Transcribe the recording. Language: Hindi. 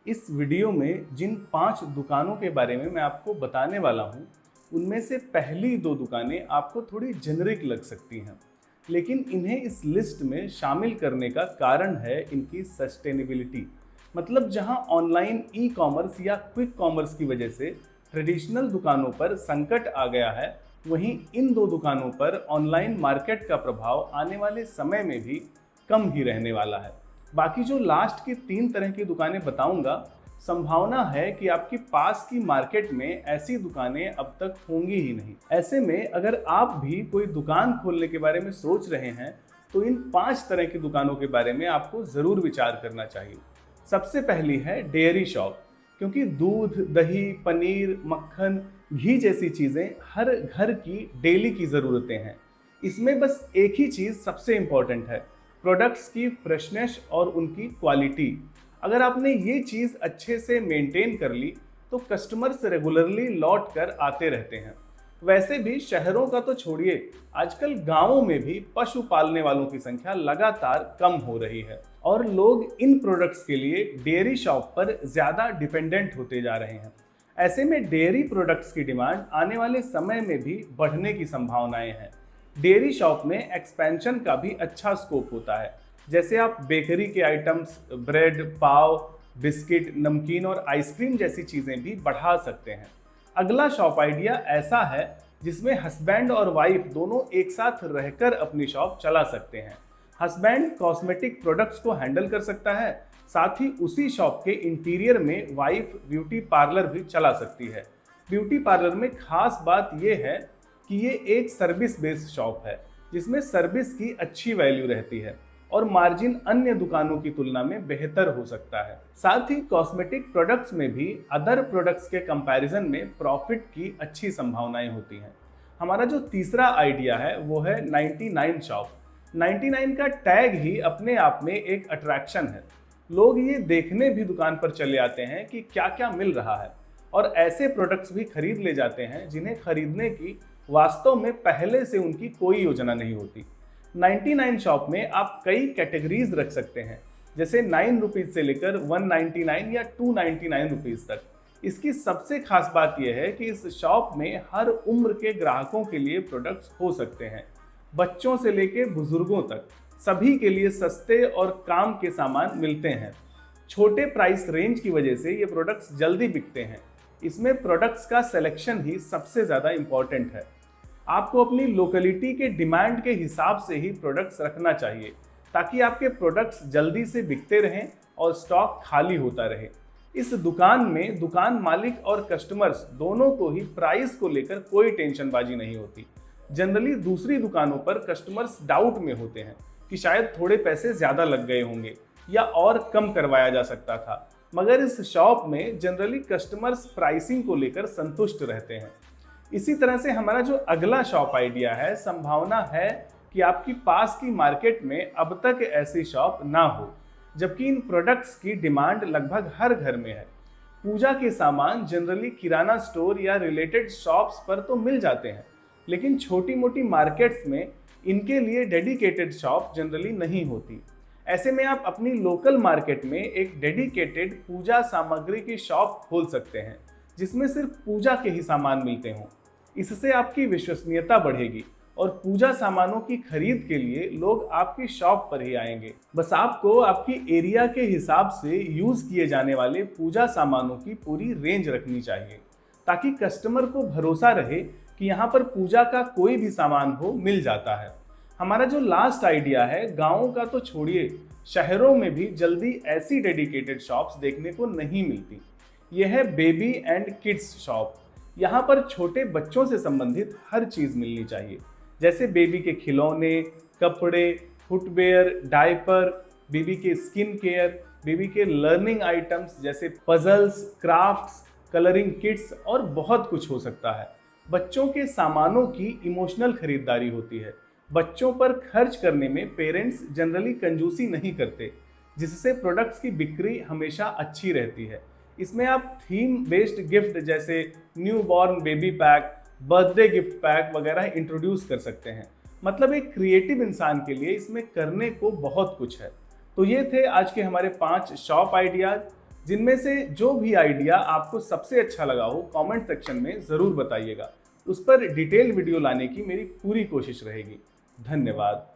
इस वीडियो में जिन 5 दुकानों के बारे में मैं आपको बताने वाला हूँ, उनमें से पहली 2 दुकानें आपको थोड़ी जेनरिक लग सकती हैं, लेकिन इन्हें इस लिस्ट में शामिल करने का कारण है इनकी सस्टेनेबिलिटी। मतलब जहां ऑनलाइन ई कॉमर्स या क्विक कॉमर्स की वजह से ट्रेडिशनल दुकानों पर संकट आ गया है, वहीं इन 2 दुकानों पर ऑनलाइन मार्केट का प्रभाव आने वाले समय में भी कम ही रहने वाला है। बाकी जो लास्ट की 3 तरह की दुकानें बताऊंगा, संभावना है कि आपकी पास की मार्केट में ऐसी दुकानें अब तक होंगी ही नहीं। ऐसे में अगर आप भी कोई दुकान खोलने के बारे में सोच रहे हैं, तो इन 5 तरह की दुकानों के बारे में आपको जरूर विचार करना चाहिए। सबसे पहली है डेयरी शॉप, क्योंकि दूध, दही, पनीर, मक्खन, घी जैसी चीजें हर घर की डेली की जरूरतें हैं। इसमें बस एक ही चीज सबसे इंपॉर्टेंट है, प्रोडक्ट्स की फ्रेशनेस और उनकी क्वालिटी। अगर आपने ये चीज़ अच्छे से मेंटेन कर ली, तो कस्टमर्स रेगुलरली लौट कर आते रहते हैं। वैसे भी शहरों का तो छोड़िए, आजकल गांवों में भी पशु पालने वालों की संख्या लगातार कम हो रही है और लोग इन प्रोडक्ट्स के लिए डेयरी शॉप पर ज़्यादा डिपेंडेंट होते जा रहे हैं। ऐसे में डेयरी प्रोडक्ट्स की डिमांड आने वाले समय में भी बढ़ने की संभावनाएं हैं। डेयरी शॉप में एक्सपेंशन का भी अच्छा स्कोप होता है। जैसे आप बेकरी के आइटम्स, ब्रेड, पाव, बिस्किट, नमकीन और आइसक्रीम जैसी चीज़ें भी बढ़ा सकते हैं। अगला शॉप आइडिया ऐसा है जिसमें हस्बैंड और वाइफ दोनों एक साथ रहकर अपनी शॉप चला सकते हैं। हस्बैंड कॉस्मेटिक प्रोडक्ट्स को हैंडल कर सकता है, साथ ही उसी शॉप के इंटीरियर में वाइफ ब्यूटी पार्लर भी चला सकती है। ब्यूटी पार्लर में खास बात यह है कि ये एक सर्विस बेस्ड शॉप है, जिसमें सर्विस की अच्छी वैल्यू रहती है और मार्जिन अन्य दुकानों की तुलना में बेहतर हो सकता है। साथ ही कॉस्मेटिक प्रोडक्ट्स में भी अदर प्रोडक्ट्स के कंपैरिजन में प्रॉफिट की अच्छी संभावनाएं होती हैं। हमारा जो तीसरा आइडिया है वो है 99 शॉप। 99 का टैग ही अपने आप में एक अट्रैक्शन है। लोग ये देखने भी दुकान पर चले आते हैं कि क्या क्या मिल रहा है और ऐसे प्रोडक्ट्स भी खरीद ले जाते हैं जिन्हें खरीदने की वास्तव में पहले से उनकी कोई योजना नहीं होती। 99 शॉप में आप कई कैटेगरीज रख सकते हैं, जैसे 9 रुपीज से लेकर 199 या 299 रुपीज तक। इसकी सबसे खास बात यह है कि इस शॉप में हर उम्र के ग्राहकों के लिए प्रोडक्ट्स हो सकते हैं। बच्चों से लेकर बुजुर्गों तक सभी के लिए सस्ते और काम के सामान मिलते हैं। छोटे प्राइस रेंज की वजह से ये प्रोडक्ट्स जल्दी बिकते हैं। इसमें प्रोडक्ट्स का सिलेक्शन ही सबसे ज़्यादा इम्पॉर्टेंट है। आपको अपनी लोकेलिटी के डिमांड के हिसाब से ही प्रोडक्ट्स रखना चाहिए, ताकि आपके प्रोडक्ट्स जल्दी से बिकते रहें और स्टॉक खाली होता रहे। इस दुकान में दुकान मालिक और कस्टमर्स दोनों को ही प्राइस को लेकर कोई टेंशनबाजी नहीं होती। जनरली दूसरी दुकानों पर कस्टमर्स डाउट में होते हैं कि शायद थोड़े पैसे ज़्यादा लग गए होंगे या और कम करवाया जा सकता था, मगर इस शॉप में जनरली कस्टमर्स प्राइसिंग को लेकर संतुष्ट रहते हैं। इसी तरह से हमारा जो अगला शॉप आइडिया है, संभावना है कि आपकी पास की मार्केट में अब तक ऐसी शॉप ना हो, जबकि इन प्रोडक्ट्स की डिमांड लगभग हर घर में है। पूजा के सामान जनरली किराना स्टोर या रिलेटेड शॉप्स पर तो मिल जाते हैं, लेकिन छोटी मोटी मार्केट्स में इनके लिए डेडिकेटेड शॉप जनरली नहीं होती। ऐसे में आप अपनी लोकल मार्केट में एक डेडिकेटेड पूजा सामग्री की शॉप खोल सकते हैं, जिसमें सिर्फ पूजा के ही सामान मिलते हों। इससे आपकी विश्वसनीयता बढ़ेगी और पूजा सामानों की खरीद के लिए लोग आपकी शॉप पर ही आएंगे। बस आपको आपकी एरिया के हिसाब से यूज किए जाने वाले पूजा सामानों की पूरी रेंज रखनी चाहिए, ताकि कस्टमर को भरोसा रहे कि यहाँ पर पूजा का कोई भी सामान हो मिल जाता है। हमारा जो लास्ट आइडिया है, गाँवों का तो छोड़िए, शहरों में भी जल्दी ऐसी डेडिकेटेड शॉप्स देखने को नहीं मिलती। यह है बेबी एंड किड्स शॉप। यहाँ पर छोटे बच्चों से संबंधित हर चीज़ मिलनी चाहिए, जैसे बेबी के खिलौने, कपड़े, फुटवेयर, डायपर, बेबी के स्किन केयर, बेबी के लर्निंग आइटम्स जैसे पजल्स, क्राफ्ट्स, कलरिंग किट्स और बहुत कुछ हो सकता है। बच्चों के सामानों की इमोशनल खरीदारी होती है। बच्चों पर खर्च करने में पेरेंट्स जनरली कंजूसी नहीं करते, जिससे प्रोडक्ट्स की बिक्री हमेशा अच्छी रहती है। इसमें आप थीम बेस्ड गिफ्ट जैसे new born baby pack, birthday gift pack वगैरह इंट्रोड्यूस कर सकते हैं। मतलब एक क्रिएटिव इंसान के लिए इसमें करने को बहुत कुछ है। तो ये थे आज के हमारे 5 शॉप आइडियाज। जिनमें से जो भी आइडिया आपको सबसे अच्छा लगा हो कमेंट सेक्शन में ज़रूर बताइएगा। उस पर डिटेल वीडियो लाने की मेरी पूरी कोशिश रहेगी। धन्यवाद।